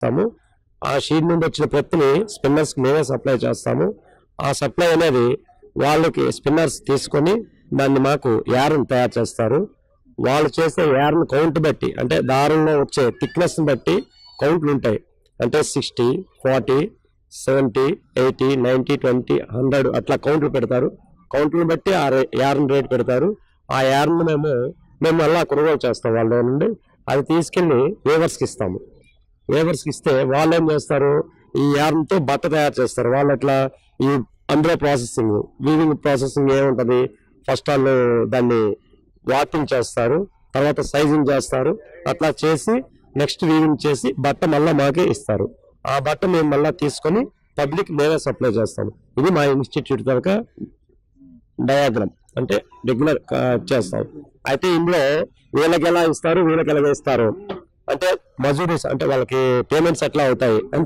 చేస్తాము. ఆ షీడ్ నుండి వచ్చిన ప్రతిని స్పిన్నర్స్ మేమే సప్లై చేస్తాము. ఆ సప్లై అనేది వాళ్ళకి స్పిన్నర్స్ తీసుకొని దాన్ని మాకు యార్న్ తయారు చేస్తారు. వాళ్ళు చేసే యార్న్ కౌంట్ బట్టి, అంటే దారంలో వచ్చే థిక్నెస్ బట్టి కౌంట్లు ఉంటాయి. అంటే 60, 40, 70, 80, 90, 20, 100 అట్లా కౌంట్లు పెడతారు. కౌంట్లను బట్టి ఆ యార్న్ రేట్ పెడతారు. ఆ యార్న్ మేము మళ్ళీ కొనుగోలు చేస్తాం వాళ్ళ నుండి. అది తీసుకెళ్ళి వేవర్స్కి ఇస్తాము. వేవర్స్కి ఇస్తే వాళ్ళు ఏం చేస్తారు, ఈ యార్న్తో బట్ట తయారు చేస్తారు. వాళ్ళు అట్లా ఈ అందులో ప్రాసెసింగ్, వీవింగ్ ప్రాసెసింగ్ ఏముంటుంది, ఫస్ట్ వాళ్ళు దాన్ని వాకింగ్ చేస్తారు, తర్వాత సైజింగ్ చేస్తారు. అట్లా చేసి నెక్స్ట్ వీవింగ్ చేసి బట్ట మళ్ళీ మాకే ఇస్తారు. ఆ బట్ట మేము మళ్ళీ తీసుకొని పబ్లిక్ మేమే సప్లై చేస్తాము. ఇది మా ఇన్స్టిట్యూట్ కనుక డయాగ్రామ్, అంటే రెగ్యులర్ చేస్తాం. అయితే ఇందులో వీళ్ళకి ఎలా ఇస్తారు, వీళ్ళకి ఎలా ఇస్తారు అంటే మజూరీస్, అంటే వాళ్ళకి పేమెంట్స్ ఎట్లా అవుతాయి